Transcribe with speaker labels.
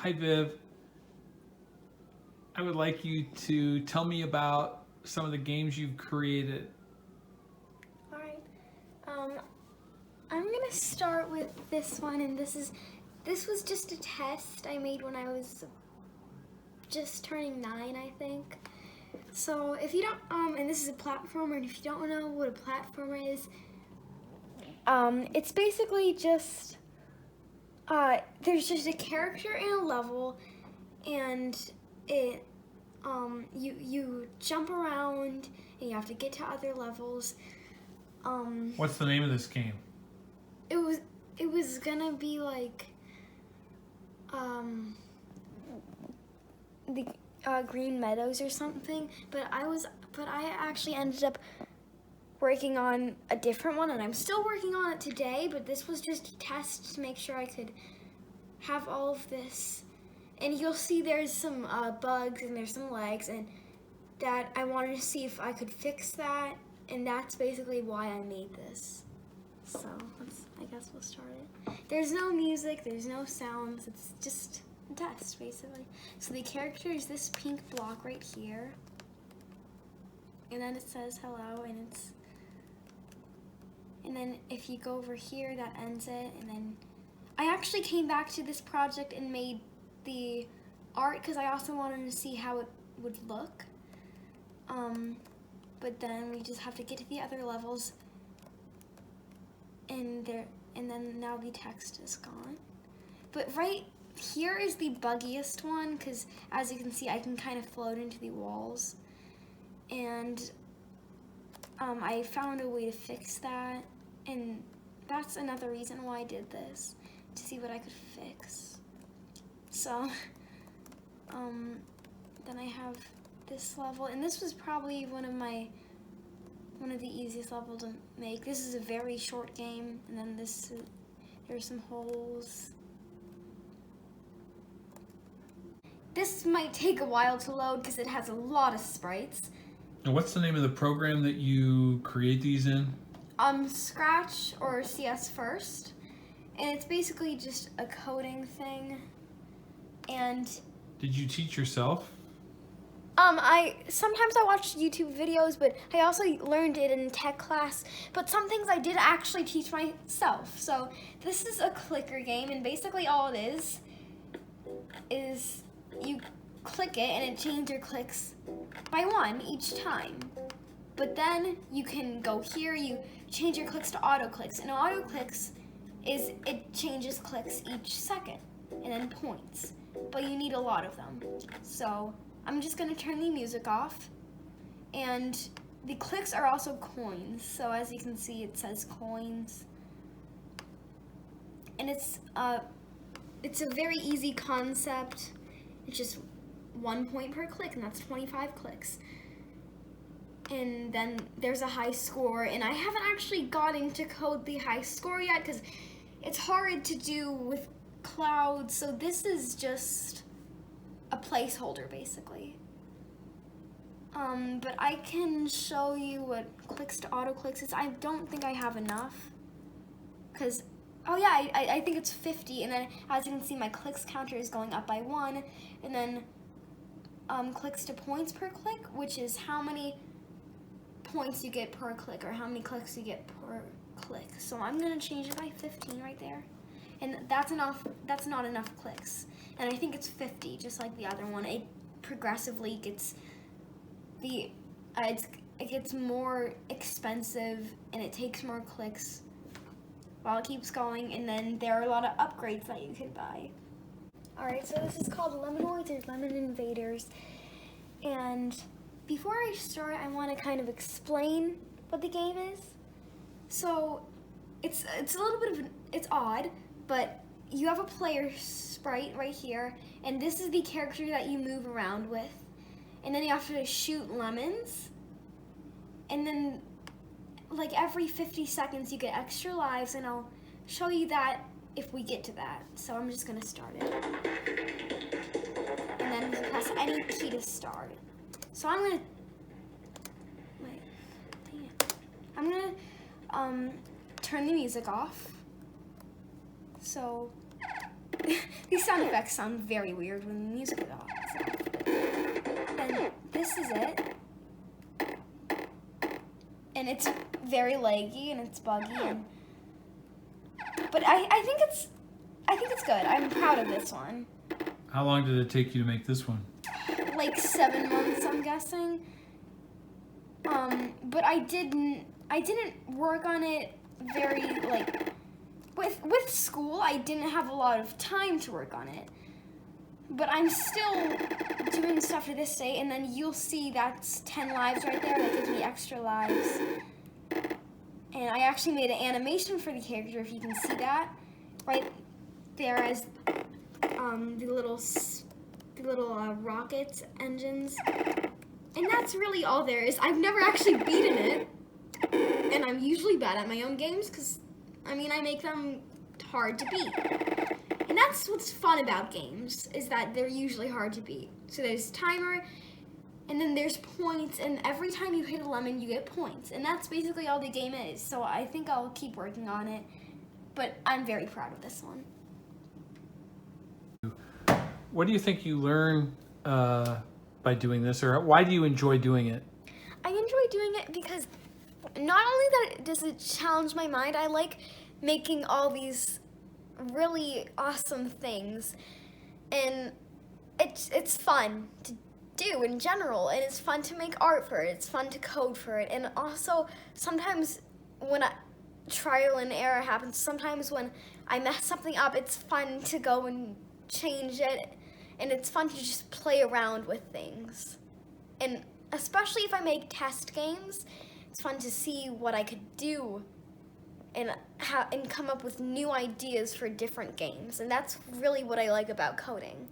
Speaker 1: Hi Viv, I would like you to tell me about some of the games you've created.
Speaker 2: Alright, I'm gonna start with this one, and this was just a test I made when I was just turning 9, I think. So if you don't, and this is a platformer, and if you don't know what a platformer is, it's basically just, there's just a character in a level, and you jump around, and you have to get to other levels.
Speaker 1: What's the name of this game?
Speaker 2: It was gonna be like, the Green Meadows or something, but I actually ended up working on a different one, and I'm still working on it today, but this was just a test to make sure I could have all of this. And you'll see there's some bugs and there's some lags, and that I wanted to see if I could fix that, and that's basically why I made this. So I guess we'll start it. There's no music, there's no sounds, it's just a test basically. So the character is this pink block right here, and then it says hello, and then if you go over here, that ends it. And then I actually came back to this project and made the art because I also wanted to see how it would look. But then we just have to get to the other levels, and then now the text is gone. But right here is the buggiest one, because as you can see, I can kind of float into the walls, and I found a way to fix that, and that's another reason why I did this, to see what I could fix. So then I have this level, and this was probably one of the easiest levels to make. This is a very short game, and then there's some holes. This might take a while to load because it has a lot of sprites.
Speaker 1: And what's the name of the program that you create these in?
Speaker 2: Scratch or CS First, and it's basically just a coding thing. And
Speaker 1: Did you teach yourself?
Speaker 2: Sometimes I watch YouTube videos, but I also learned it in tech class. But some things I did actually teach myself. So this is a clicker game, and basically all it is you click it and it changes your clicks by 1 each time. But then you can go here, you change your clicks to auto clicks, and auto clicks it changes clicks each second, and then points. But you need a lot of them. So I'm just gonna turn the music off, and the clicks are also coins. So as you can see, it says coins, and it's a very easy concept. It's just 1 point per click, and that's 25 clicks. And then there's a high score, and I haven't actually gotten to code the high score yet because it's hard to do with clouds, so this is just a placeholder basically. But I can show you what clicks to auto clicks is. I don't think I have enough, because oh yeah, I think it's 50, and then as you can see, my clicks counter is going up by 1, and then clicks to points per click, which is how many points you get per click, or how many clicks you get per click. So I'm gonna change it by 15 right there, and that's enough. That's not enough clicks, and I think it's 50, just like the other one. It progressively gets it gets more expensive, and it takes more clicks while it keeps going, and then there are a lot of upgrades that you can buy. Alright, so this is called Lemanoids or Lemon Invaders, and before I start, I want to kind of explain what the game is. So it's a little bit it's odd, but you have a player sprite right here, and this is the character that you move around with, and then you have to shoot lemons, and then like every 50 seconds you get extra lives, and I'll show you that if we get to that. So I'm just gonna start it, and then you press any key to start. So I'm gonna turn the music off. So these sound effects sound very weird when the music is off. And this is it. And it's very laggy and it's buggy, but I think it's good. I'm proud of this one.
Speaker 1: How long did it take you to make this one?
Speaker 2: Like 7 months, I'm guessing. But I didn't work on it very, like, with school, I didn't have a lot of time to work on it. But I'm still doing stuff to this day, and then you'll see that's 10 lives right there. That gives me extra lives. And I actually made an animation for the character, if you can see that. Right there as the little rockets, engines. And that's really all there is. I've never actually beaten it. And I'm usually bad at my own games because, I make them hard to beat. And that's what's fun about games, is that they're usually hard to beat. So there's timer, and then there's points, and every time you hit a lemon, you get points. And that's basically all the game is. So I think I'll keep working on it, but I'm very proud of this one.
Speaker 1: What do you think you learn by doing this, or why do you enjoy doing it?
Speaker 2: I enjoy doing it because not only that does it challenge my mind, I like making all these really awesome things, and it's fun to do in general, and it's fun to make art for it, it's fun to code for it, and also sometimes when trial and error happens, sometimes when I mess something up, it's fun to go and change it, and it's fun to just play around with things. And especially if I make test games, it's fun to see what I could do and come up with new ideas for different games. And that's really what I like about coding.